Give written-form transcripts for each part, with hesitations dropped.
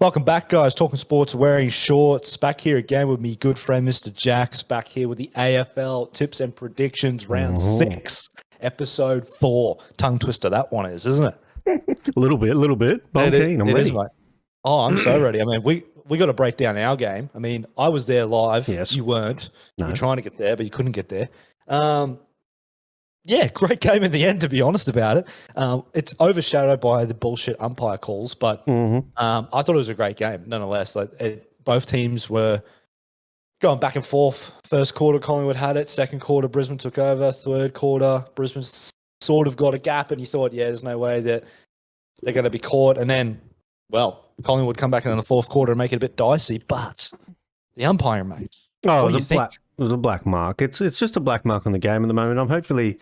Welcome back, guys. Talking sports, wearing shorts. Back here again with me, good friend, MrJxckss. Back here with the AFL tips and predictions, round 6, episode 4. Tongue twister, that one is, isn't it? A little bit. But I'm keen. I'm ready. Mate. Oh, I'm so ready. I mean, we got to break down our game. I mean, I was there live. Yes. You weren't. No. You were trying to get there, but you couldn't get there. Yeah, great game in the end, to be honest about it. It's overshadowed by the bullshit umpire calls, but I thought it was a great game, nonetheless. Both teams were going back and forth. First quarter, Collingwood had it. Second quarter, Brisbane took over. Third quarter, Brisbane sort of got a gap, and you thought, yeah, there's no way that they're going to be caught. And then, well, Collingwood would come back in the fourth quarter and make it a bit dicey, but the umpire, mate. Oh, it was a black mark. It's just a black mark on the game at the moment. Hopefully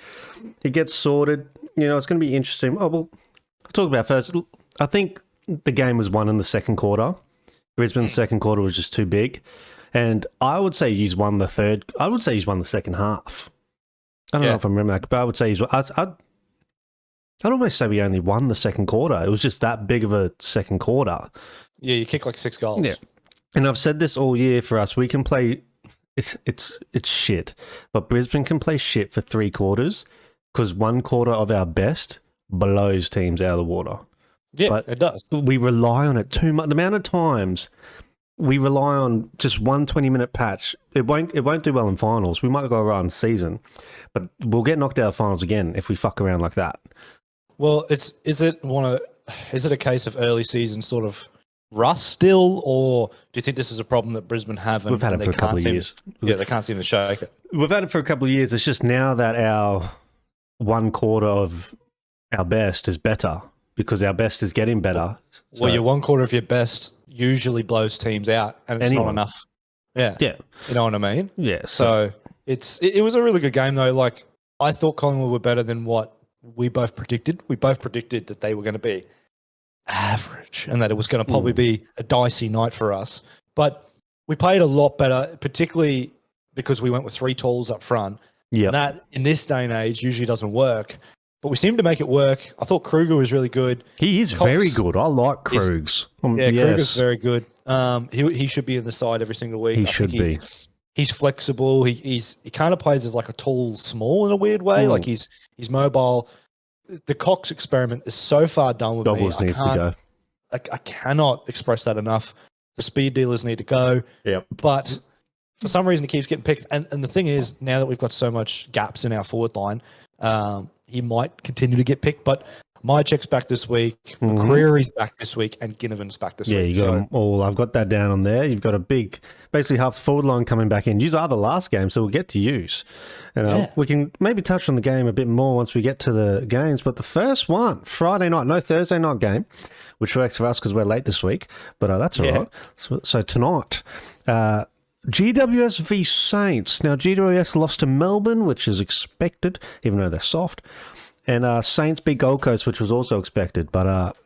it gets sorted. You know, it's going to be interesting. Oh, well, I'll talk about first. I think the game was won in the second quarter. Brisbane's second quarter was just too big. And I would say he's won the third. I would say he's won the second half. I don't know if I remember that, but I would say I'd almost say we only won the second quarter. It was just that big of a second quarter. Yeah, you kicked like 6 goals. Yeah. And I've said this all year for us. We can play... It's shit, but Brisbane can play shit for 3 quarters because 1 quarter of our best blows teams out of the water. Yeah, but it does. We rely on it too much. The amount of times we rely on just 1 20-minute patch, it won't do well in finals. We might go around the season, but we'll get knocked out of finals again if we fuck around like that. Well, is it a case of early season sort of rust still, or do you think this is a problem that Brisbane have? We've had it for a couple of years. They can't seem to shake it. We've had it for a couple of years. It's just now that our 1 quarter of our best is better because our best is getting better. Well, your 1 quarter of your best usually blows teams out, and it's not enough. Yeah. You know what I mean? Yeah. So it was a really good game though. Like, I thought Collingwood were better than what we both predicted. We both predicted that they were going to be average and that it was going to probably be a dicey night for us, but we played a lot better, particularly because we went with 3 tools up front. Yeah, that in this day and age usually doesn't work, but we seemed to make it work. I thought Kruger was really good. He is very good. I like Krugs. Kruger's very good. He should be in the side every single week. He should be. He's flexible. He kind of plays as like a tall small in a weird way. Like he's mobile. The Cox experiment is so far done with Douglas me. Needs to go. I cannot express that enough. The speed dealers need to go. Yep. But for some reason, he keeps getting picked. And the thing is, now that we've got so much gaps in our forward line, he might continue to get picked. But MrJxckss back this week, McCreary's back this week, and Ginnivan's back this week. Yeah, you got them all. I've got that down on there. You've got a big, basically half the forward line coming back in. Use are the last game, so we'll get to use. And we can maybe touch on the game a bit more once we get to the games. But the first one, Friday night, no Thursday night game, which works for us because we're late this week. But that's all right. So tonight, GWS v Saints. Now, GWS lost to Melbourne, which is expected, even though they're soft. And Saints beat Gold Coast, which was also expected. But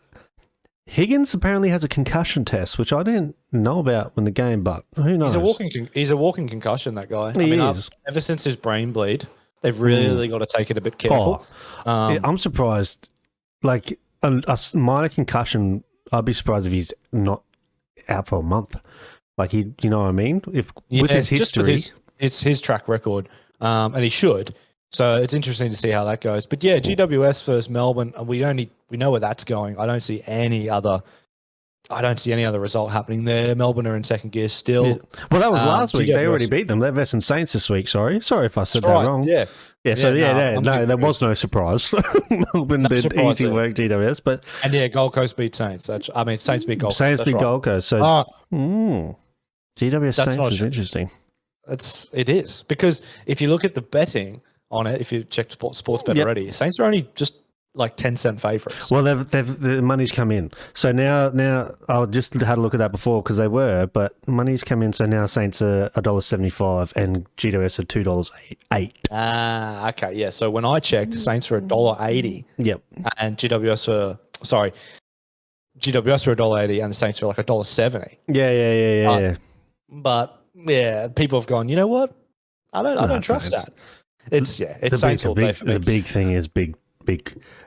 Higgins apparently has a concussion test, which I didn't know about in the game, but who knows? He's a walking concussion, that guy. He is. Ever since his brain bleed, they've really got to take it a bit careful. I'm surprised. Like, a minor concussion, I'd be surprised if he's not out for a month. Like, you know what I mean? With his history. It's his track record, and he should. So it's interesting to see how that goes. But yeah, GWS versus Melbourne, and we know where that's going. I don't see any other result happening there. Melbourne are in second gear still. Yeah. Well, that was last week. They already beat them. They're versus Saints this week. Sorry if I said that wrong. Yeah. There was no surprise. Melbourne did easy work, GWS, but Gold Coast beat Saints. Saints beat Gold Coast. Saints beat Gold Coast. So GWS Saints is interesting. It is, because if you look at the betting on it, if you checked sports bet already, Saints are only just like 10-cent favourites. Well, the money's come in. So now I just had a look at that before because they were, but money's come in. So now Saints are $1.75 and GWS are $2.08. Ah, okay, yeah. So when I checked, Saints were $1.80. Yep. And GWS were $1.80 and the Saints were like $1.70. Yeah. But yeah, people have gone, you know what? I don't trust that. It's Saints all day for me. The big thing is big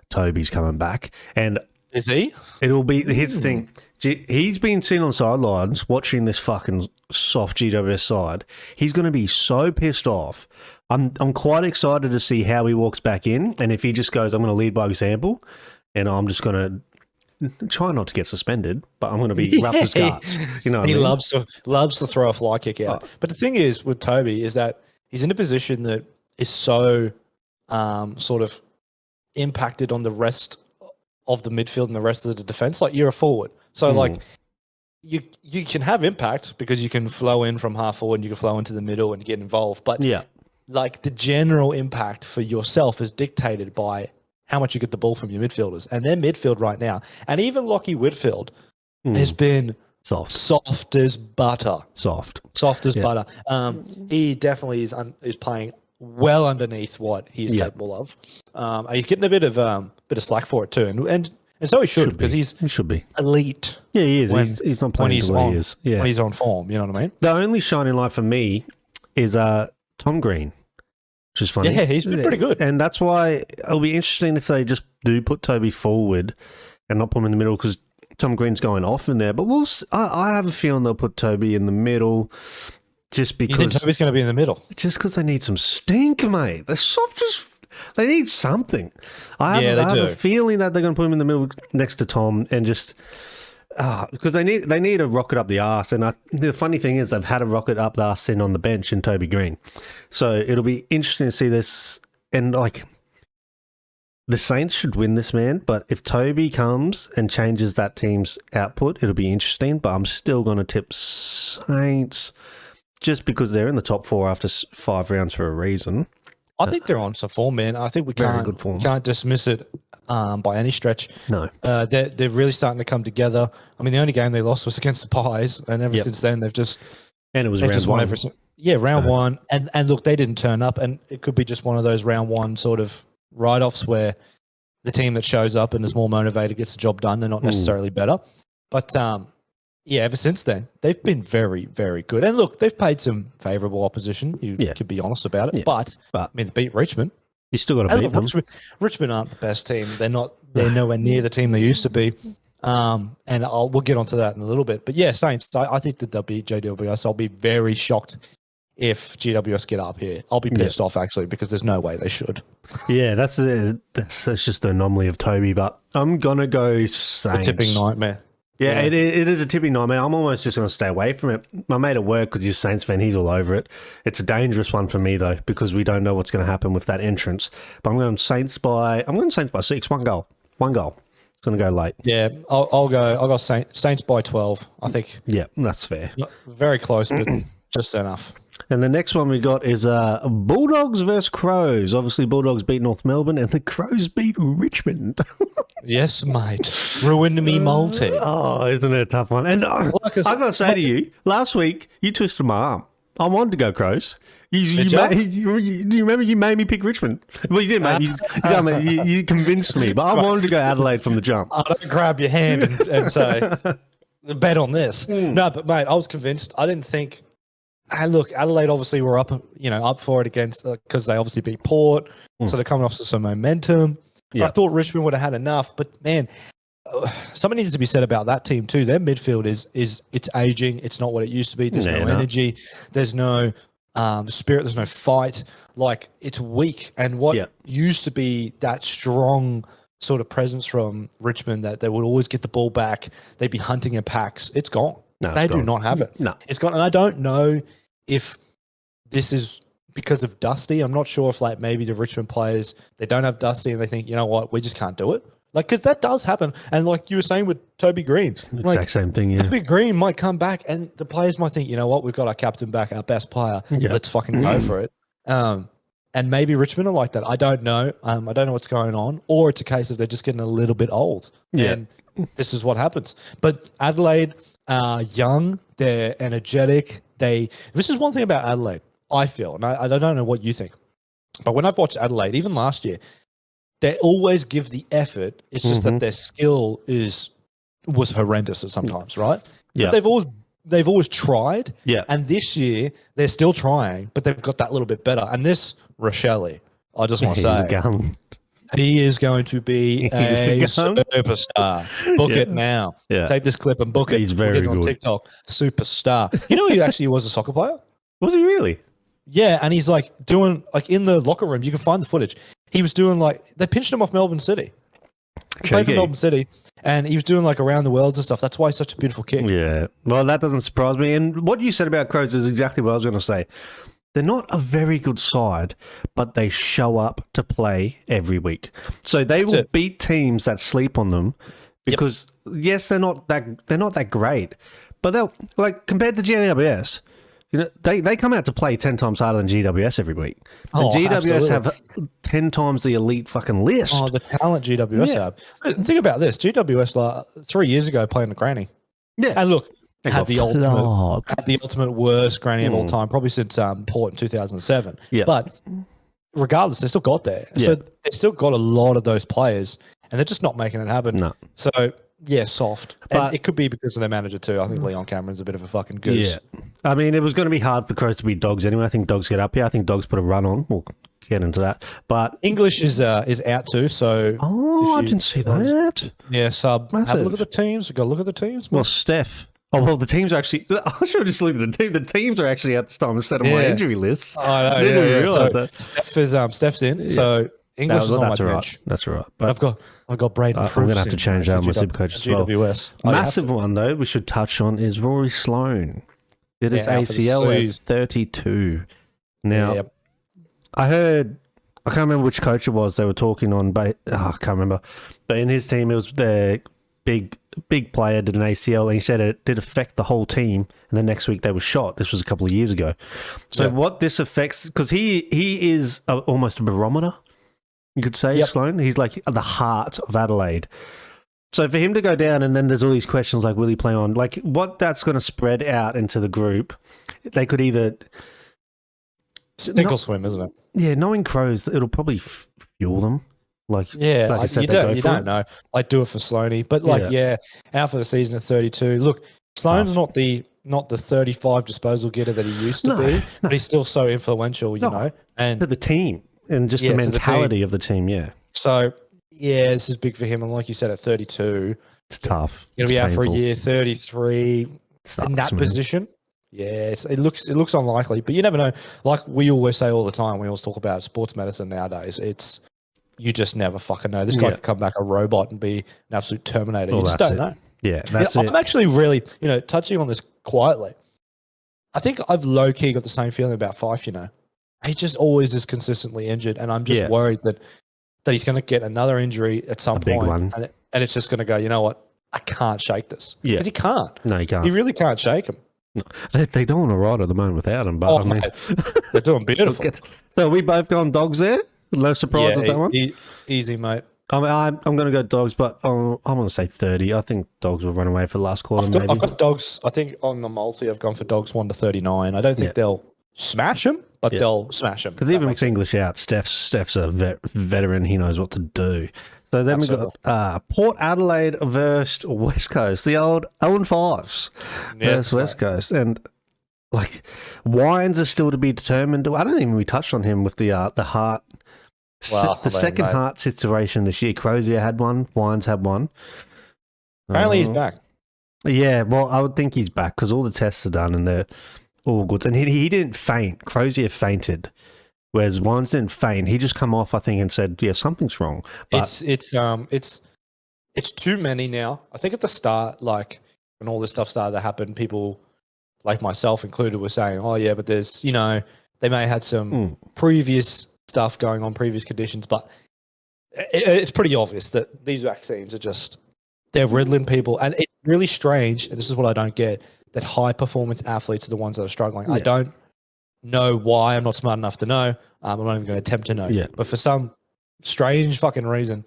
Toby's coming back, and is he? It'll be his thing. He's been sitting on sidelines watching this fucking soft GWS side. He's going to be so pissed off. I'm quite excited to see how he walks back in, and if he just goes, I'm going to lead by example, and I'm just going to try not to get suspended, but I'm going to be rough as guts. You know, what he I mean? loves to throw a fly kick out. But the thing is with Toby is that he's in a position that is so sort of impacted on the rest of the midfield and the rest of the defense. Like you're a forward, so like you can have impact because you can flow in from half forward and you can flow into the middle and get involved. But like the general impact for yourself is dictated by how much you get the ball from your midfielders. And their midfield right now, and even Lockie Whitfield has been soft as butter. Soft as butter. He definitely is playing well underneath what he is capable of. He's getting a bit of slack for it too, and so he should because he should be elite. Yeah, he is. He's not playing when he's on form. You know what I mean? The only shining light for me is Tom Green, which is funny. Yeah, he's been pretty good, and that's why it'll be interesting if they just do put Toby forward and not put him in the middle because Tom Green's going off in there. But I have a feeling they'll put Toby in the middle. Just because you think Toby's going to be in the middle, just because they need some stink, mate. They're soft as they need something. I have a feeling that they're going to put him in the middle next to Tom and just because they need a rocket up the arse. And the funny thing is they've had a rocket up the arse sitting on the bench in Toby Green, so it'll be interesting to see this. And like the Saints should win this, man. But if Toby comes and changes that team's output, it'll be interesting. But I'm still going to tip Saints. Just because they're in the top 4 after 5 rounds for a reason. I think they're on some form, man. I think we can't dismiss it by any stretch. No. They're really starting to come together. I mean, the only game they lost was against the Pies, and ever since then they've just... And it was round one. Round one. And look, they didn't turn up, and it could be just one of those round one sort of write-offs where the team that shows up and is more motivated gets the job done. They're not necessarily better. But... ever since then, they've been very, very good. And look, they've played some favourable opposition. You could be honest about it. Yeah. But, I mean, they beat Richmond. You still got to beat them. Richmond aren't the best team. They're nowhere near the team they used to be. And we'll get onto that in a little bit. But yeah, Saints, I think that they'll beat GWS. I'll be very shocked if GWS get up here. I'll be pissed off, actually, because there's no way they should. Yeah, that's just the anomaly of Toby. But I'm going to go Saints. A tipping nightmare. Yeah, it is a tipping nightmare. I'm almost just going to stay away from it. My mate at work, because he's a Saints fan, he's all over it. It's a dangerous one for me, though, because we don't know what's going to happen with that entrance. But I'm going Saints by 6. One goal. It's going to go late. Yeah, I'll go Saints by 12, I think. Yeah, that's fair. Not very close, but just enough. And the next one we got is Bulldogs versus Crows. Obviously, Bulldogs beat North Melbourne and the Crows beat Richmond. Yes, mate. Ruined me multi. Oh, isn't it a tough one? And I've got to say to you, last week, you twisted my arm. I wanted to go Crows. You remember you made me pick Richmond? Well, you did, mate. You convinced me, but I wanted to go Adelaide from the jump. I don't grab your hand and say, bet on this. No, but, mate, I was convinced. I didn't think... And look, Adelaide obviously were up for it against because they obviously beat Port, so they're coming off some momentum. I thought Richmond would have had enough, but man, something needs to be said about that team too. Their midfield is it's aging. It's not what it used to be. There's no energy. There's no spirit. There's no fight. Like it's weak. And what used to be that strong sort of presence from Richmond that they would always get the ball back, they'd be hunting in packs. It's gone. No, they do not have it. No, it's gone. And I don't know if this is because of Dusty. I'm not sure if like maybe the Richmond players, they don't have Dusty and they think, you know what, we just can't do it. Like, because that does happen. And like you were saying with Toby Green. Exact same thing, yeah. Toby Green might come back and the players might think, you know what, we've got our captain back, our best player. Let's fucking go for it. And maybe Richmond are like that. I don't know. I don't know what's going on. Or it's a case of they're just getting a little bit old. Yeah. And this is what happens. But Adelaide are young. They're energetic. This is one thing about Adelaide, I feel. And I don't know what you think. But when I've watched Adelaide, even last year, they always give the effort. It's just that their skill was horrendous at sometimes, right? Yeah. But they've always tried. Yeah. And this year, they're still trying, but they've got that little bit better. And this Rochelle, I just want to say, He is going to be a superstar. Book it now. Yeah. Take this clip and book it. He's very Get on good. TikTok. Superstar. You know, he actually was a soccer player. Was he really? Yeah, and he's like doing like in the locker room. You can find the footage. He was doing like they pinched him off Melbourne City. He played for Melbourne City, and he was doing like around the worlds and stuff. That's why he's such a beautiful kick. Yeah. Well, that doesn't surprise me. And what you said about Crows is exactly what I was going to say. They're not a very good side, but they show up to play every week. So they will beat teams that sleep on them because yes, they're not that great, but they'll like compared to GWS. You know, they come out to play 10 times harder than GWS every week. And GWS have 10 times the elite fucking list. Oh, the talent GWS have. Think about this. GWS 3 years ago playing the granny. Yeah. And look, had the ultimate worst granny of all time, probably since Port in 2007. Yeah. But regardless, they still got there. Yeah. So they still got a lot of those players, and they're just not making it happen. No. So yeah, soft. But and it could be because of their manager too. I think Leon Cameron's a bit of a fucking goose. Yeah. I mean, it was going to be hard for Crows to beat Dogs anyway. I think Dogs get up here. I think Dogs put a run on. We'll get into that. But English is out too. So I didn't see that. Yeah, sub. Massive. Have a look at the teams. We've got to look at the teams. Well, Steph. Oh, well, the teams are actually... I should have just looked at the team. The teams are actually at this time instead of my injury list. I didn't realize that. Steph's in. Yeah. So English is on my bench. That's all right. But I've got Braden I'm going to have to change out my Supercoach as well. GWS. Massive one, though, we should touch on is Rory Sloane. Did his ACL at 32. Now, I heard... I can't remember which coach it was they were talking on, but I can't remember. But in his team, it was their big player did an ACL, and he said it did affect the whole team, and the next week they were shot. This was a couple of years ago. So what this affects, because he is almost a barometer, you could say, Sloane. He's like the heart of Adelaide. So for him to go down, and then there's all these questions like, will he play on? Like, what that's going to spread out into the group, they could either... Sink or swim, isn't it? Yeah, knowing Crows, it'll probably fuel them. Like, yeah, like I said, you don't know. I do it for Sloaney, but out for the season at 32. Look, Sloane's not the 35 disposal getter that he used to be, but he's still so influential, you know. And to the team and just the mentality of the team, So this is big for him, and like you said, at 32, it's tough. He'll be out for a year. 33 in that position. Yeah, it looks unlikely, but you never know. Like we always say all the time, we always talk about sports medicine nowadays. It's you just never fucking know. This guy could come back a robot and be an absolute Terminator. You just don't know. Yeah, that's it. I'm actually really, touching on this quietly. I think I've low-key got the same feeling about Fife, He just always is consistently injured, and I'm just worried that he's going to get another injury at some point. And it's just going to go, you know what? I can't shake this. Yeah. Because he can't. No, he can't. He really can't shake him. No. They don't want to ride at the moment without him, but mate, they're doing beautiful. So we both gone Dogs there? No surprise with that one? Easy, mate. I'm going to go Dogs, but I'm going to say 30. I think Dogs will run away for the last quarter, maybe. I've got Dogs. I think on the multi, I've gone for Dogs 1 to 39. I don't think they'll smash them, but they'll smash them. Because even with English out, Steph's a veteran. He knows what to do. So then we've got Port Adelaide versus West Coast, the old 0-5s versus West Coast. And, like, Wines are still to be determined. I don't think we touched on him with the heart. The second heart situation this year. Crozier had one. Wines had one. Apparently he's back. Yeah, well, I would think he's back because all the tests are done and they're all good. And he didn't faint. Crozier fainted. Whereas Wines didn't faint. He just come off, I think, and said, yeah, something's wrong. But it's too many now. I think at the start, like, when all this stuff started to happen, people, like myself included, were saying, oh, yeah, but there's, they may have had some previous stuff going on, previous conditions, but it's pretty obvious that these vaccines are just, they're riddling people. And it's really strange, and this is what I don't get, that high-performance athletes are the ones that are struggling. Yeah. I don't know why. I'm not smart enough to know. I'm not even going to attempt to know. Yeah. But for some strange fucking reason,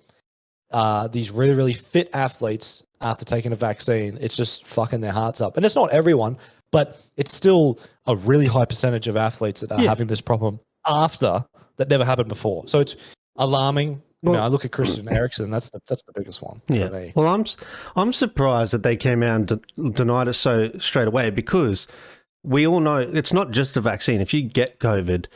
these really, really fit athletes, after taking a vaccine, it's just fucking their hearts up. And it's not everyone, but it's still a really high percentage of athletes that are having this problem after that never happened before. So it's alarming. Well, I look at Christian Eriksen. That's the biggest one for me. Well, I'm surprised that they came out and denied it so straight away, because we all know it's not just a vaccine. If you get COVID,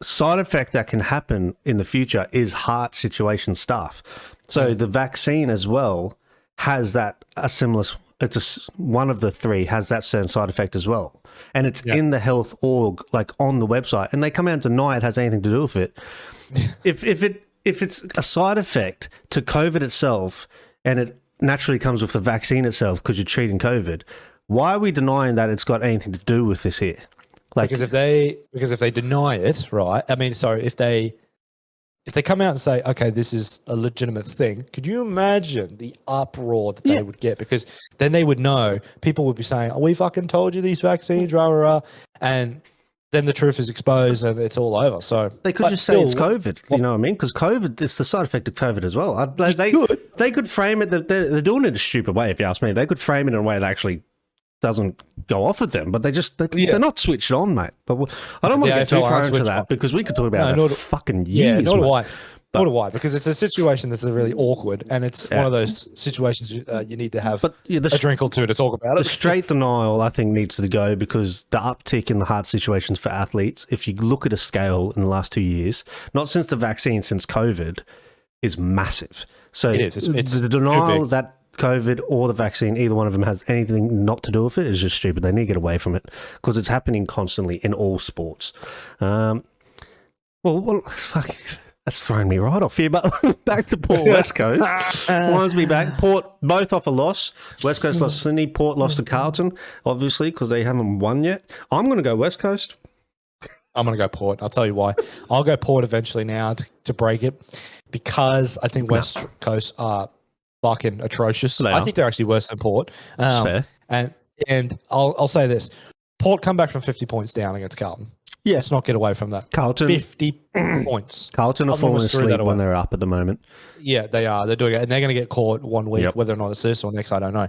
side effect that can happen in the future is heart situation stuff. So the vaccine as well has that a similar. One of the three has that certain side effect as well, and it's in the health org, like on the website, and they come out and deny it has anything to do with it. If it's a side effect to COVID itself, and it naturally comes with the vaccine itself because you're treating COVID, why are we denying that it's got anything to do with this here? Like, because if they deny it, right? I mean, sorry, if they come out and say, okay, this is a legitimate thing, could you imagine the uproar that they would get? Because then they would know, people would be saying, oh, we fucking told you these vaccines, rah, rah, rah. And then the truth is exposed and it's all over. So they could just say it's COVID, you know what I mean? Because COVID, it's the side effect of COVID as well. They could frame it, that they're doing it a stupid way, if you ask me. They could frame it in a way that actually doesn't go off at them, but they're not switched on, mate. But I don't want to get too far into that because we could talk about that for fucking years. Nor do I, because it's a situation that's really awkward, and it's one of those situations you need to have a drink or two to talk about it. The straight denial, I think, needs to go because the uptick in the heart situations for athletes, if you look at a scale in the last 2 years, not since the vaccine, since COVID, is massive. So it is. It's the denial that COVID or the vaccine, either one of them has anything not to do with it, is just stupid. They need to get away from it because it's happening constantly in all sports. Well, fuck, that's thrown me right off here, but back to Port West Coast. Reminds me back. Port, both off a loss. West Coast lost Sydney, Port lost to Carlton, obviously, because they haven't won yet. I'm going to go West Coast. I'm going to go Port. I'll tell you why. I'll go Port eventually now to break it, because I think West Coast are fucking atrocious. I think they're actually worse than Port. Fair. And I'll say this. Port come back from 50 points down against Carlton. Yeah. Let's not get away from that. Carlton. 50 points. Carlton are falling asleep when they're up at the moment. Yeah, they are. They're doing it. And they're going to get caught 1 week, whether or not it's this or next, I don't know.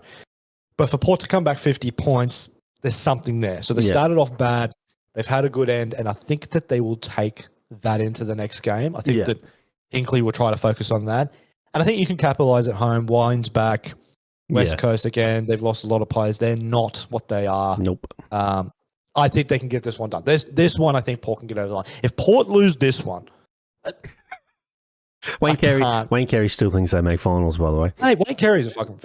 But for Port to come back 50 points, there's something there. So they started off bad. They've had a good end. And I think that they will take that into the next game. I think that Hinkley will try to focus on that. And I think you can capitalize at home. Wine's back. West Coast again. They've lost a lot of players. They're not what they are. Nope. I think they can get this one done. This one, I think Port can get over the line. If Port lose this one, Wayne Carey still thinks they make finals, by the way. Hey, Wayne Carey's a fucking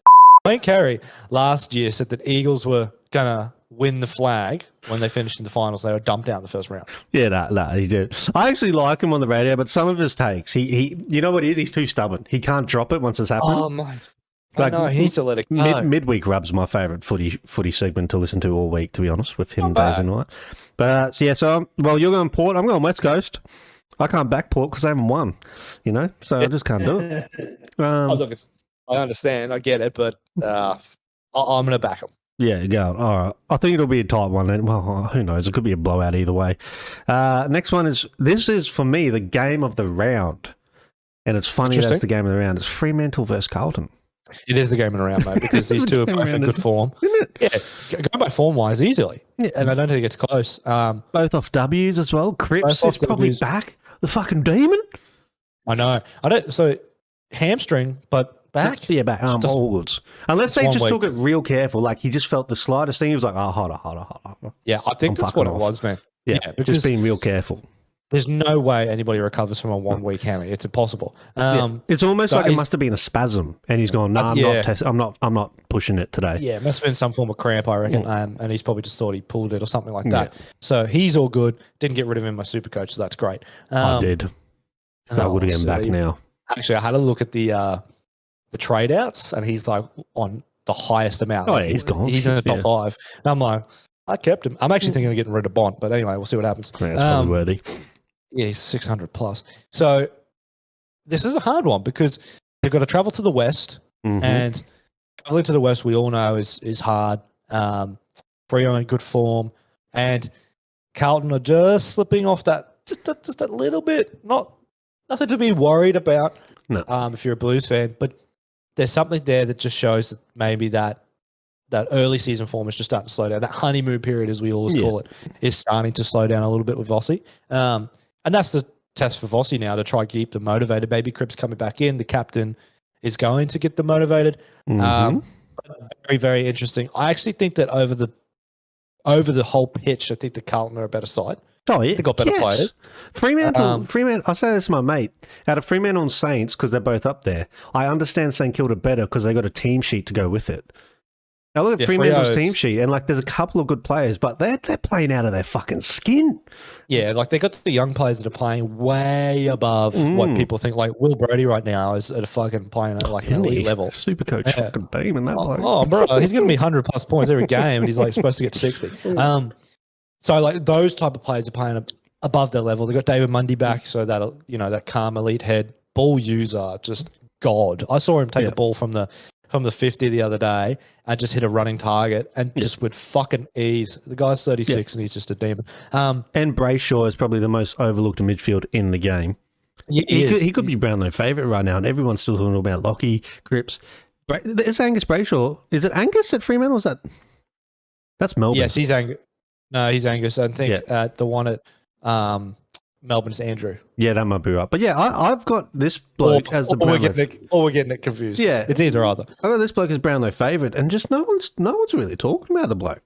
Wayne Carey last year said that Eagles were gonna win the flag when they finished in the finals. They were dumped out in the first round. Yeah, he did. I actually like him on the radio, but some of his takes, he you know what it is? He's too stubborn. He can't drop it once it's happened. Oh my. Like, no, he needs to let it go. Midweek Rub's my favourite footy segment to listen to all week, to be honest, with him days and night. But so you're going Port, I'm going West Coast. I can't back Port because they haven't won, you know, so I just can't do it. Look, I understand, I get it, but I'm going to back them. Yeah, go. All right. I think it'll be a tight one. And, well, who knows? It could be a blowout either way. Next one is for me, the game of the round. And it's funny that's the game of the round. It's Fremantle versus Carlton. It is the game of the round, mate, because these two are both in good form. Yeah, going by form-wise, easily. Yeah. And I don't think it's close. Both off W's as well. Cripps is probably back. The fucking demon. I know. So, hamstring, but back? Yeah, back. All good. Unless they just took it real careful. Like, he just felt the slightest thing. He was like, oh, hold on. Yeah, I think that's what it was, man. Yeah, just being real careful. There's no way anybody recovers from a 1 week hammy. It's impossible. It's almost like it must have been a spasm, and he's gone. No, I'm not pushing it today. Yeah, it must have been some form of cramp, I reckon. And he's probably just thought he pulled it or something like that. So he's all good. Didn't get rid of him in my super coach, so that's great. I did. I would have gotten back now. Actually, I had a look at the trade outs, and he's like on the highest amount. Oh, yeah, he's gone. He's in the top 5. And I'm like, I kept him. I'm actually thinking of getting rid of Bont, but anyway, we'll see what happens. Yeah, that's probably worthy. Yeah, he's 600 plus. So this is a hard one because they've got to travel to the west, and traveling to the west, we all know is hard. Freo in good form, and Carlton are just slipping off that just a little bit. Nothing to be worried about. No. If you're a Blues fan, but there's something there that just shows that maybe that early season form is just starting to slow down. That honeymoon period, as we always call it, is starting to slow down a little bit with Vossi. And that's the test for Vossi now, to try and keep them motivated. Maybe Cripps coming back in. The captain is going to get them motivated. Very, very interesting. I actually think that over the whole pitch, I think the Carlton are a better side. Oh, yeah. They got better players. Fremantle, I say this to my mate, out of Fremantle and Saints, because they're both up there, I understand St Kilda better because they got a team sheet to go with it. Now look at Fremantle's team sheet, and like there's a couple of good players, but they're playing out of their fucking skin. Yeah, like they got the young players that are playing way above what people think. Like Will Brodie right now is at a fucking playing at like an elite level. Super coach fucking demon, that bloke. Oh, bro, he's going to be 100 plus points every game, and he's like supposed to get 60. So like those type of players are playing above their level. They got David Mundy back, so that'll that calm elite head ball user, just god. I saw him take a ball from the 50 the other day and just hit a running target and just with fucking ease. The guy's 36 and he's just a demon. And Brayshaw is probably the most overlooked midfield in the game. He could be Brownlow favourite right now, and everyone's still talking about Lockie, Cripps. Is Angus Brayshaw? Is it Angus at Fremantle? Is that's Melbourne? Yes, he's Angus. No, he's Angus. I think the one at Melbourne's Andrew. Yeah, that might be right. But yeah, I've got this bloke as the Brownlow. We're getting it confused. Yeah, it's either other. I've got this bloke as Brownlow favourite, and just no one's really talking about the bloke.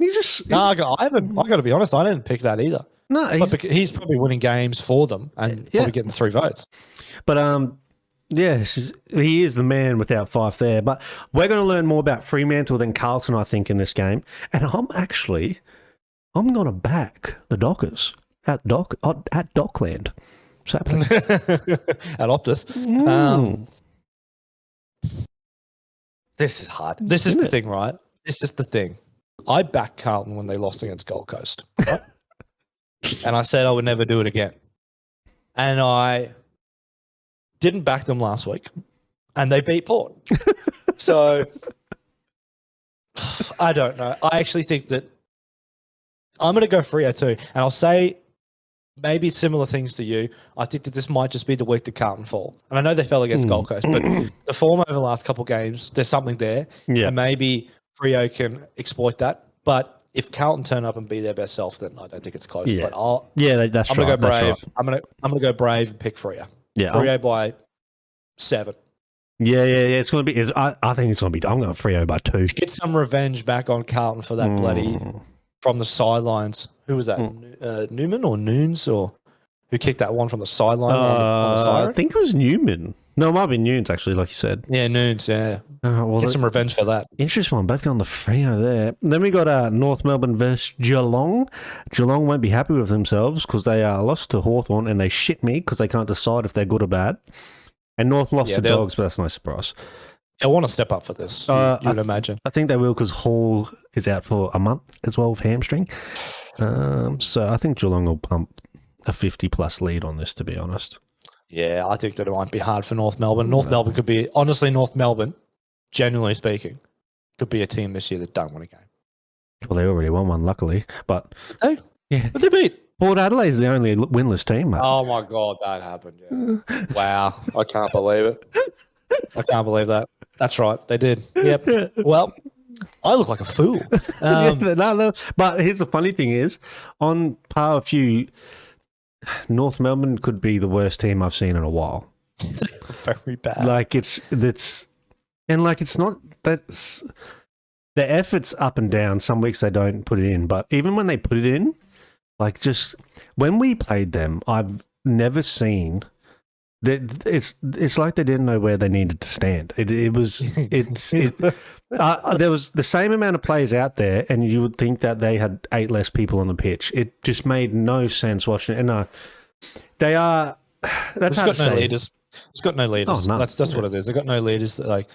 I got to be honest, I didn't pick that either. No, he's probably winning games for them and probably getting 3 votes. But yes, he is the man without Fife there. But we're going to learn more about Fremantle than Carlton, I think, in this game. And I'm going to back the Dockers at Dockland. What's happening? At Optus. This is hard. This is the thing, right? This is the thing. I backed Carlton when they lost against Gold Coast. Right? And I said I would never do it again. And I didn't back them last week. And they beat Port. So, I don't know. I actually think that I'm going to go Freo too. And I'll say maybe similar things to you. I think that this might just be the week that Carlton fall. And I know they fell against Gold Coast, but the form over the last couple of games, there's something there. Yeah. And maybe Freo can exploit that. But if Carlton turn up and be their best self, then I don't think it's close. Yeah, but that's I'm gonna go brave. Right. I'm gonna go brave and pick Freo. Yeah, Freo by 7. Yeah. It's gonna be. I think it's gonna be. I'm going Freo by 2. Get some revenge back on Carlton for that bloody from the sidelines. Who was that? Newman or Noons or who kicked that one from the sideline? On the siren? I think it was Newman. No, it might be Noons, actually, like you said. Yeah, Noons, yeah. Get some revenge for that. Interesting one. Both going the Freo there. Then we got North Melbourne versus Geelong. Geelong won't be happy with themselves because they lost to Hawthorn and they shit me because they can't decide if they're good or bad. And North lost to Dogs, but that's no surprise. They'll want to step up for this, you would imagine. I think they will because Hall is out for a month as well with hamstring. So I think Geelong will pump a 50-plus lead on this, to be honest. Yeah, I think that it might be hard for North Melbourne. Melbourne could be, honestly, North Melbourne, genuinely speaking, could be a team this year that don't win a game. Well, they already won one, luckily. But yeah, but they beat. Port Adelaide's the only winless team, mate. Oh my God, that happened. Yeah. Wow, I can't believe it. I can't believe that. That's right, they did. Yep. Well, I look like a fool. But here's the funny thing is, on par with you, North Melbourne could be the worst team I've seen in a while. Very bad. Like it's not that's the effort's up and down. Some weeks they don't put it in, but even when they put it in, like just when we played them, I've never seen that. It's like they didn't know where they needed to stand. There was the same amount of players out there, and you would think that they had 8 less people on the pitch. It just made no sense watching it. And they are. That's how it's got no leaders. It's got no leaders. Oh, no. That's what it is. They've got no leaders that like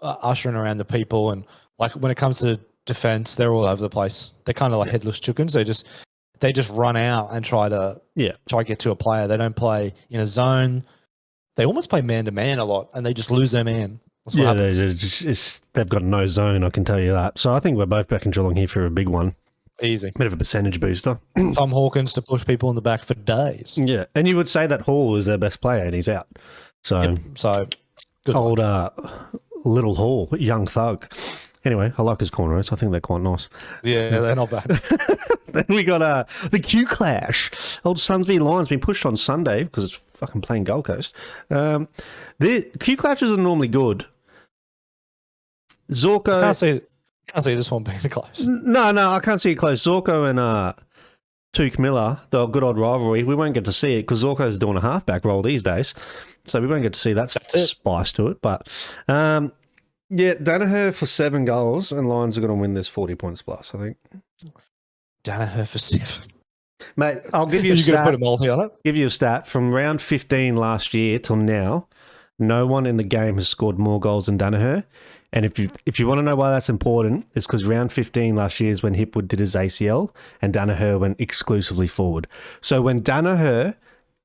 ushering around the people, and like when it comes to defense, they're all over the place. They're kind of like headless chickens. They just run out and try to get to a player. They don't play in a zone. They almost play man to man a lot, and they just lose their man. That's what happens. They've got no zone, I can tell you that. So I think we're both back in Geelong here for a big one. Easy. Bit of a percentage booster. Tom Hawkins to push people in the back for days. Yeah, and you would say that Hall is their best player, and he's out. So, good old little Hall, young thug. Anyway, I like his corners. I think they're quite nice. Yeah, they're not bad. Then we got the Q Clash. Old Suns v Lions been pushed on Sunday because it's fucking playing Gold Coast. The Q Clashes are normally good. Zorko. I can't see this one being close. No, I can't see it close. Zorko and Tuke Miller, the good old rivalry, we won't get to see it because Zorko's doing a halfback role these days. So we won't get to see that spice to it. But, yeah, Danaher for 7 goals and Lions are going to win this 40 points plus, I think. Danaher for 7. Mate, I'll give you a stat. Going to put a multi on it? Give you a stat. From round 15 last year till now, no one in the game has scored more goals than Danaher. And if you want to know why that's important, it's because round 15 last year is when Hipwood did his ACL and Danaher went exclusively forward. So when Danaher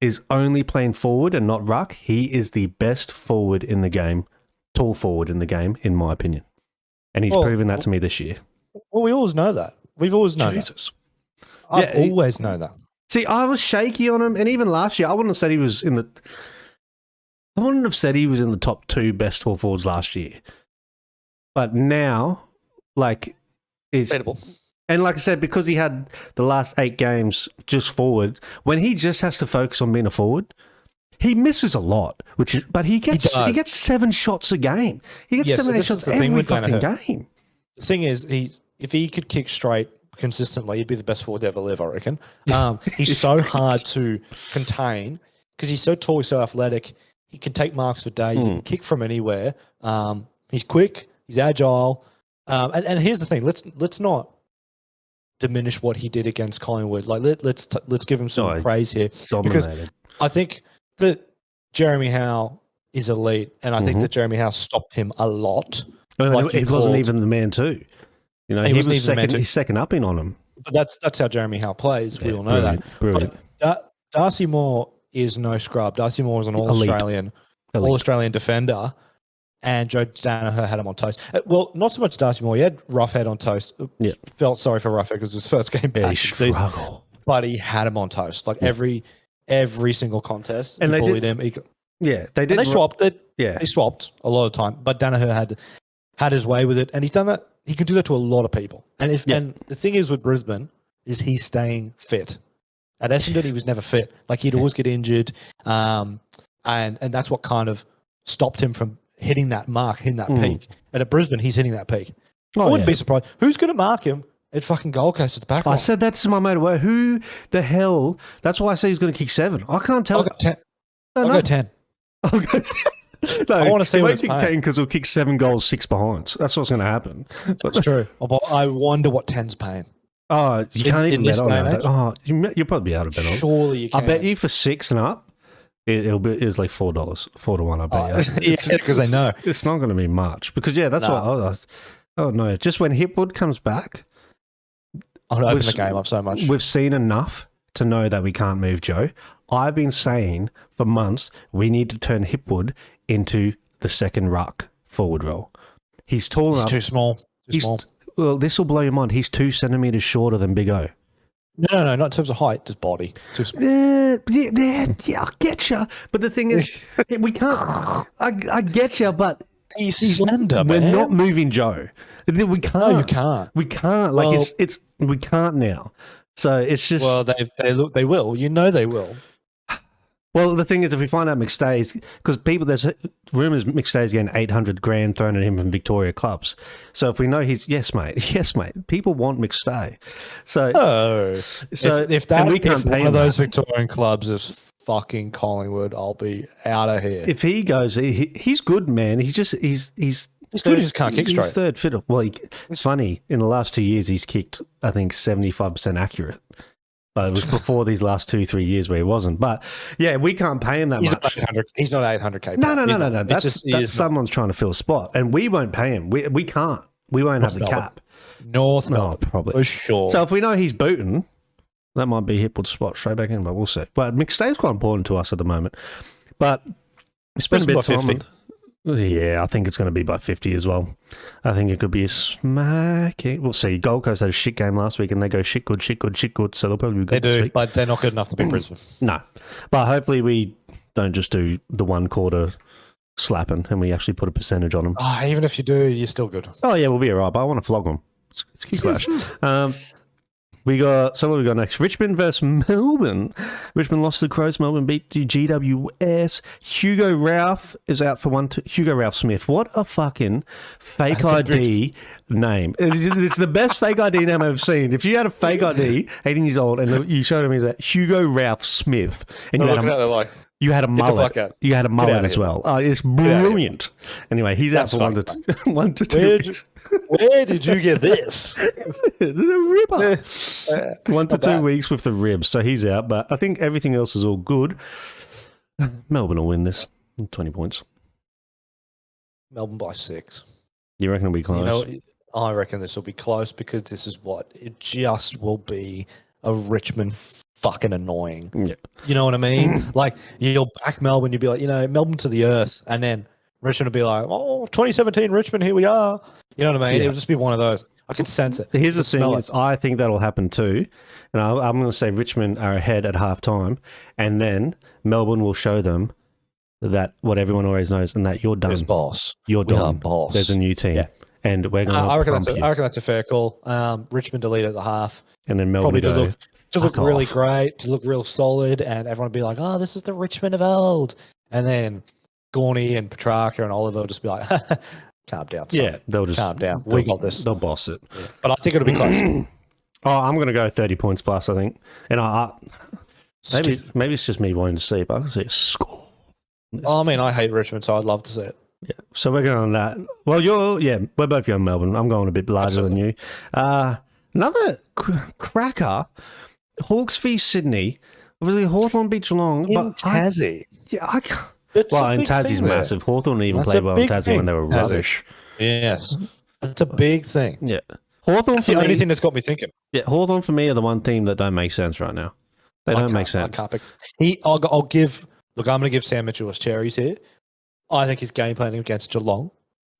is only playing forward and not ruck, he is the best forward in the game, tall forward in the game, in my opinion. And he's proven that to me this year. Well, we always know that. We've always known that. I've always known that. See, I was shaky on him, and even last year, I wouldn't have said he was in the top 2 best tall forwards last year. But now, like, is incredible. And like I said, because he had the last 8 games just forward, when he just has to focus on being a forward, he misses a lot. But he gets 7 shots a game. He gets 7 shots every fucking game. The thing is, if he could kick straight consistently, he'd be the best forward to ever live, I reckon. He's so hard to contain because he's so tall, he's so athletic. He can take marks for days. He can kick from anywhere. He's quick. He's agile. And here's the thing: let's not diminish what he did against Collingwood. Like let's give him some praise here because I think that Jeremy Howe is elite, and I think that Jeremy Howe stopped him a lot. Well, he wasn't even the man too. You know, he was second. He's second up in on him. But that's how Jeremy Howe plays. We all know that. Brilliant. But Darcy Moore is no scrub. Darcy Moore is an all-Australian defender. And Joe Danaher had him on toast. Well, not so much Darcy Moore. He had Roughhead on toast. Yeah. Felt sorry for Roughhead because it was his first game back season. But he had him on toast. Like every single contest, and they bullied him. They did. And they swapped it. Yeah. They swapped a lot of time. But Danaher had his way with it. And he's done that. He can do that to a lot of people. And and the thing is with Brisbane is he's staying fit. At Essendon, he was never fit. Like he'd always get injured. And that's what kind of stopped him from hitting that mark, hitting that peak. And at Brisbane, he's hitting that peak. I wouldn't be surprised. Who's going to mark him at fucking Gold Coast at the back line? I said that to my mate. Who the hell? That's why I say he's going to kick 7. I can't tell. I'll go 10. I'll go 10. I'll go 10. No, I want to see what it's paying. 10 because we'll kick 7 goals, 6 behinds. That's what's going to happen. That's true. I wonder what 10's paying. Oh, you can't even bet on that. Oh, you'll probably be able to bet on it. Surely you can. I bet you for 6 and up, it's like $4, 4 to 1. I bet. Yeah, because they know it's not going to be much. Because that's what I was. Oh no! Just when Hipwood comes back, I'll open the game up so much. We've seen enough to know that we can't move Joe. I've been saying for months we need to turn Hipwood into the second ruck forward role. He's tall enough. He's too small. Small. Well, this will blow your mind. He's 2 centimeters shorter than Big O. No, not in terms of height, just body. Too small. Yeah, I get you. But the thing is, we can't. I get you, but he's slender, we're not moving Joe. We can't. No, you can't. We can't. Like it's we can't now. So it's just. Well, they will. You know they will. Well, the thing is, if we find out McStay's, because there's rumours McStay's getting $800,000 thrown at him from Victoria clubs. So if we know yes, mate. People want McStay. So, if one of those Victorian clubs is fucking Collingwood, I'll be out of here. If he goes, he's good, man. He's good. He just can't kick straight. He's third fiddle. Well, it's funny. In the last 2 years, he's kicked, I think, 75% accurate. But it was before these last 2-3 years where he wasn't. But yeah, we can't pay him that much. He's not 800K. No. That's someone's trying to fill a spot, and we won't pay him. We can't. We won't have the cap. North Melbourne, probably for sure. So if we know he's booting, that might be Hipwood's spot straight back in. But we'll see. But McStay's quite important to us at the moment. But spend a bit of time. Yeah, I think it's going to be by 50 as well. I think it could be a smacking. We'll see. Gold Coast had a shit game last week, and they go shit good. So they'll probably be good. They do, but they're not good enough to beat Brisbane. No, but hopefully we don't just do the 1 quarter slapping, and we actually put a percentage on them. Oh, even if you do, you're still good. Oh yeah, we'll be alright. But I want to flog them. It's cute clash. What have we got next? Richmond versus Melbourne. Richmond lost to the Crows. Melbourne beat the GWS. Hugo Ralph is out for 1-2. Hugo Ralph Smith. What a fucking fake ID name. It's the best fake ID name I've seen. If you had a fake ID, 18 years old, and you showed me that Hugo Ralph Smith, and you had a mullet. You had a mullet as well. It's brilliant. Anyway, he's out for 1 to 2 weeks. Where did you get this? The ribber. 1 to 2 weeks with the ribs. So he's out, but I think everything else is all good. Melbourne will win this. 20 points. Melbourne by 6. You reckon it'll be close? I reckon this will be close because this is what it just will be a Richmond fucking annoying. Yeah. You know what I mean? Like, you'll back Melbourne, you'll be like, Melbourne to the earth, and then Richmond will be like, 2017 Richmond, here we are. You know what I mean? Yeah. It'll just be one of those. I can sense it. Here's the thing is, I think that'll happen too. And I'm going to say Richmond are ahead at halftime, and then Melbourne will show them that what everyone always knows, and that you're done. There's boss. You're done. Boss. There's a new team. Yeah. And we're going to I reckon that's a fair call. Richmond to lead at the half. And then Melbourne probably to look really great, to look real solid, and everyone will be like, oh, this is the Richmond of old. And then Gorney and Petrarca and Oliver will just be like, calm down, son. Yeah, they'll just calm down. We got this. They'll boss it. Yeah. But I think it'll be close. I'm going to go 30 points plus, I think. And maybe it's just me wanting to see it, but I can see a score. I mean, I hate Richmond, so I'd love to see it. Yeah, so we're going on that. Well, we're both going Melbourne. I'm going a bit larger than you. Another cracker, Hawks v Sydney. Obviously, Hawthorn beat Geelong. In Tassie. I can't. Well, in Tassie's massive. Hawthorn didn't even play well in Tassie when they were rubbish. Yes. It's a big thing. Yeah. Hawthorn that's the only thing that's got me thinking. Yeah, Hawthorn for me are the one team that don't make sense right now. They don't make sense. I'll give... Look, I'm going to give Sam Mitchell his cherries here. I think his game planning against Geelong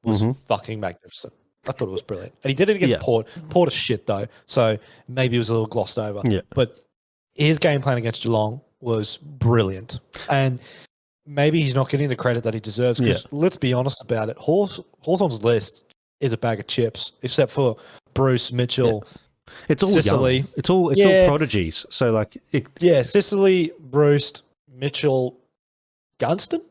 was fucking magnificent. I thought it was brilliant. And he did it against Port. Port is shit, though, so maybe it was a little glossed over. Yeah. But his game plan against Geelong was brilliant. And maybe he's not getting the credit that he deserves because let's be honest about it. Hawthorn's list is a bag of chips, except for Bruce, Mitchell, It's all Sicily. Young. It's all prodigies. So, Sicily, Bruce, Mitchell, Gunston?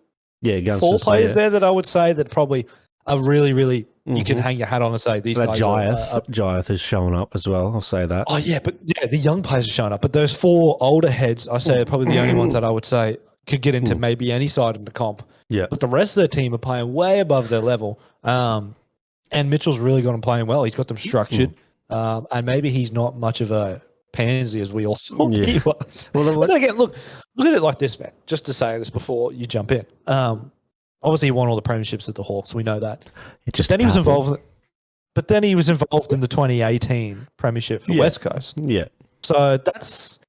Yeah, Gunston. 4 players there that I would say that probably are really, really, you can hang your hat on and say these guys Giath is showing up as well. I'll say that. Oh, yeah, but the young players are showing up. But those 4 older heads, I say, are probably the only ones that I would say could get into maybe any side in the comp. Yeah. But the rest of the team are playing way above their level. And Mitchell's really got them playing well. He's got them structured. And maybe he's not much of a pansy as we all thought he was. Well, but then again, look at it like this, man. Just to say this before you jump in. Obviously, he won all the premierships at the Hawks. We know that. Then he was involved. But then he was involved in the 2018 premiership for West Coast. Yeah. So that's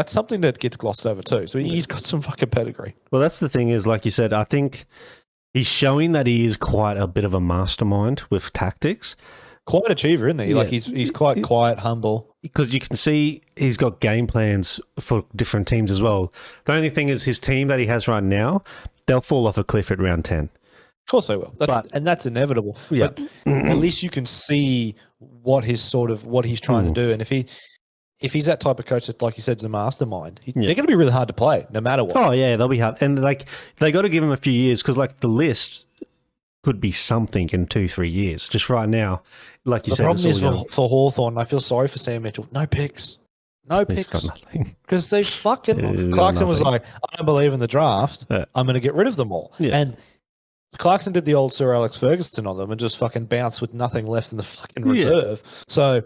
something that gets glossed over too. So he's got some fucking pedigree. Well, that's the thing is, like you said, I think he's showing that he is quite a bit of a mastermind with tactics. Quite an achiever, isn't he? Yeah. Like he's quite quiet, humble. Because you can see he's got game plans for different teams as well. The only thing is his team that he has right now, they'll fall off a cliff at round 10. Of course they will. That's inevitable. Yeah. But at least you can see what he's trying to do. And if he's that type of coach that, like you said, is a mastermind, they're going to be really hard to play no matter what. Oh, yeah, they'll be hard. And they got to give him a few years because the list could be something in 2-3 years. Just right now, like you said. The problem is for Hawthorn, I feel sorry for Sam Mitchell. No picks. No He's picks. got nothing. Because they fucking... Clarkson was like, I don't believe in the draft. Yeah. I'm going to get rid of them all. Yeah. And Clarkson did the old Sir Alex Ferguson on them and just fucking bounced with nothing left in the fucking reserve. So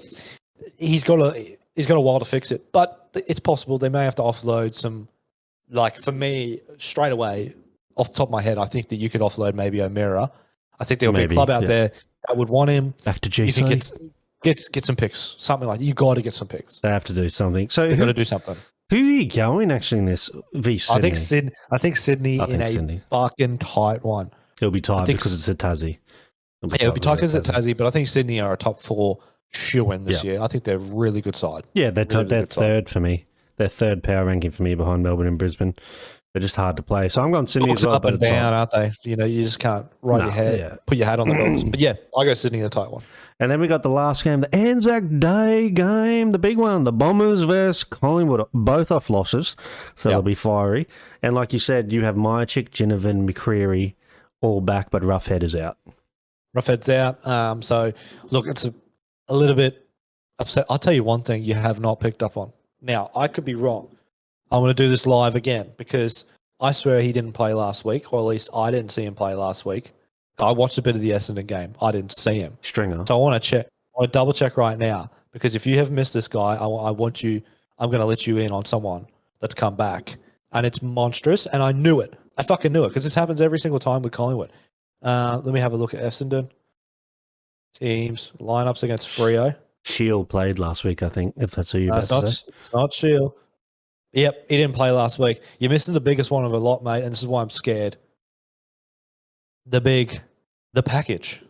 he's got a while to fix it. But it's possible they may have to offload some... for me, straight away, off the top of my head, I think that you could offload maybe O'Meara. I think there'll be a club out there that would want him. Back to GC. You think get some picks, something like that. You got to get some picks. They have to do something. So they've got to do something. Who are you going actually in this v Sydney? I think Sydney a fucking tight one. It'll be tight because it's a Tassie. It'll be tight because it's a Tassie, but I think Sydney are a top 4 shoe-in this year. I think they're a really good side. Yeah, they're third for me. They're third power ranking for me behind Melbourne and Brisbane. They're just hard to play. So I'm going Sydney as well. Up and down, aren't they? You just can't put your hat on the Dogs. But yeah, I go Sydney in the tight one. And then we got the last game, the Anzac Day game, the big one, the Bombers versus Collingwood, both off losses. So they'll be fiery. And like you said, you have Myerchick, Ginnivan, McCreery all back, but Roughhead is out. Roughhead's out. So, look, it's a little bit upset. I'll tell you one thing you have not picked up on. Now, I could be wrong. I'm going to do this live again because I swear he didn't play last week, or at least I didn't see him play last week. I watched a bit of the Essendon game. I didn't see him. Stringer. So I want to check. I want to double check right now because if you have missed this guy, I'm going to let you in on someone that's come back. And it's monstrous. And I knew it. I fucking knew it because this happens every single time with Collingwood. Let me have a look at Essendon. Teams, lineups against Freo. Shield played last week, I think, if that's who you're about to say. It's not Shield. Yep, he didn't play last week. You're missing the biggest one of a lot, mate, and this is why I'm scared. The package.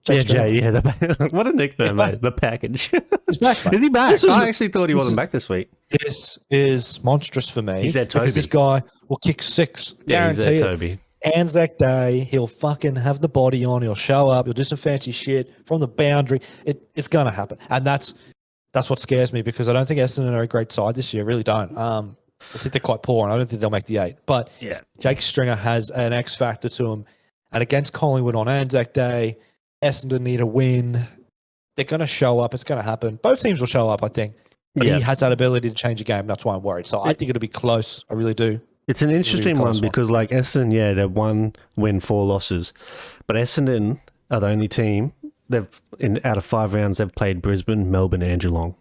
What a nickname, mate. The package. He's back, mate. Is he back? I actually thought he wasn't back this week. This is monstrous for me. He's at Toby. Because this guy will kick 6. Yeah, he's guarantee at it. Toby. Anzac Day, he'll fucking have the body on. He'll show up. He'll do some fancy shit from the boundary. It's going to happen. And that's what scares me because I don't think Essendon are a great side this year. I really don't. I think they're quite poor, and I don't think they'll make the 8. But yeah, Jake Stringer has an X factor to him. And against Collingwood on Anzac Day, Essendon need a win. They're going to show up. It's going to happen. Both teams will show up, I think. But he has that ability to change a game. That's why I'm worried. So I think it'll be close. I really do. It's an interesting one because, like, Essendon, they're 1 win, 4 losses. But Essendon are the only team out of 5 rounds they've played Brisbane, Melbourne, and Geelong.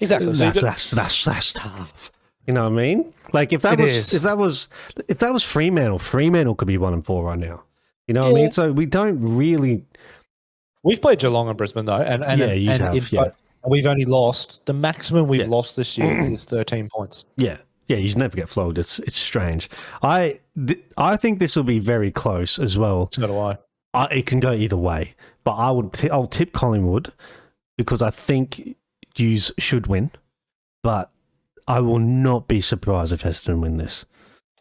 Exactly. So that's tough. You know what I mean? Like if that was Fremantle could be 1 and 4 right now. You know what I mean? So we don't really. We've played Geelong and Brisbane though, and we've only lost the maximum we've lost this year is 13 points. Yeah. Yeah, you never get flogged. It's strange. I think this will be very close as well. So do I. It can go either way, but I'll tip Collingwood because I think yous should win, but I will not be surprised if Essendon win this.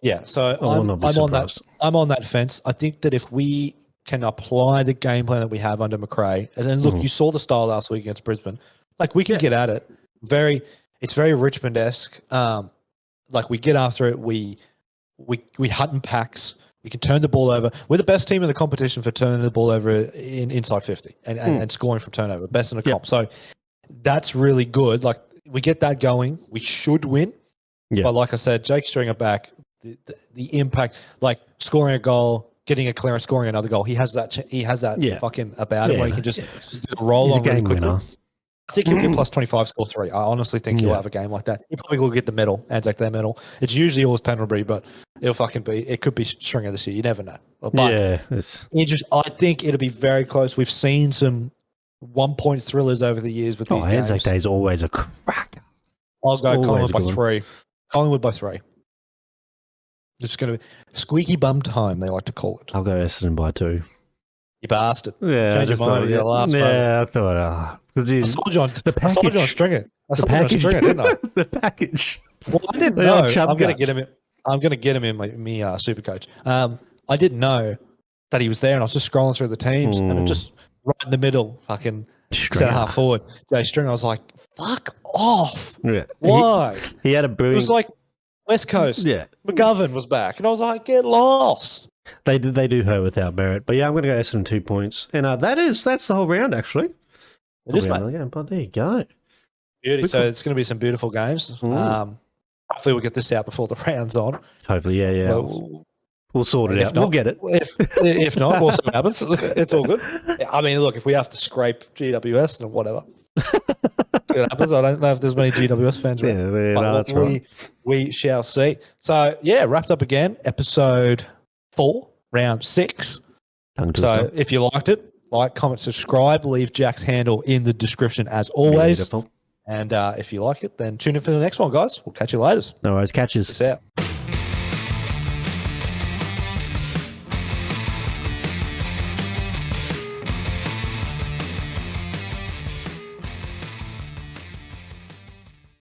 Yeah, so I'm on that fence. I think that if we can apply the game plan that we have under McRae, and then look, you saw the style last week against Brisbane. Like we can get at it. It's very Richmond-esque. Like we get after it, we hunt in packs. We can turn the ball over. We're the best team in the competition for turning the ball over inside 50 and scoring from turnover. Best in the comp. So that's really good. Like we get that going. We should win. Yeah. But like I said, Jake Stringer back, the impact, like scoring a goal, getting a clearance, scoring another goal. He has that. Fucking about it where he can just roll on really quickly. I think he'll get plus 25, score 3. I honestly think he'll have a game like that. He probably will get the medal, Anzac Day medal. It's usually always Pendlebury, but it could be Stringer this year. You never know. But I think it'll be very close. We've seen some 1-point thrillers over the years with these games. Anzac Day is always a cracker. I'll go Collingwood by 3. Collingwood by 3. It's going to be squeaky bum time, they like to call it. I'll go Essendon by 2. You bastard. Yeah. Change your mind at the last moment. I thought, I sold you on Stringer. I sold you on Stringer, didn't I? The package. Well, I didn't know. I'm going to get him in my super coach. I didn't know that he was there, and I was just scrolling through the teams, and it just right in the middle, fucking centre half forward, Jay Stringer. I was like, fuck off. Yeah. Why? He had a booing. It was like West Coast. Yeah. McGovern was back, and I was like, get lost. They do hurt without merit. But yeah, I'm going to go Essendon 2 points. And that's the whole round, actually. It is, mate. But there you go. Beauty. So it's going to be some beautiful games. Hopefully we'll get this out before the round's on. Hopefully, yeah. We'll sort it out. We'll get it. If not, we'll see what happens. It's all good. I mean, look, if we have to scrape GWS and whatever, see what happens. I don't know if there's many GWS fans. That's right. We shall see. So, yeah, wrapped up again. Episode 4, round 6. So if you liked it, like, comment, subscribe, leave Jack's handle in the description as always. Beautiful. And if you like it, then tune in for the next one, guys. We'll catch you later. No worries. Catches. Peace out.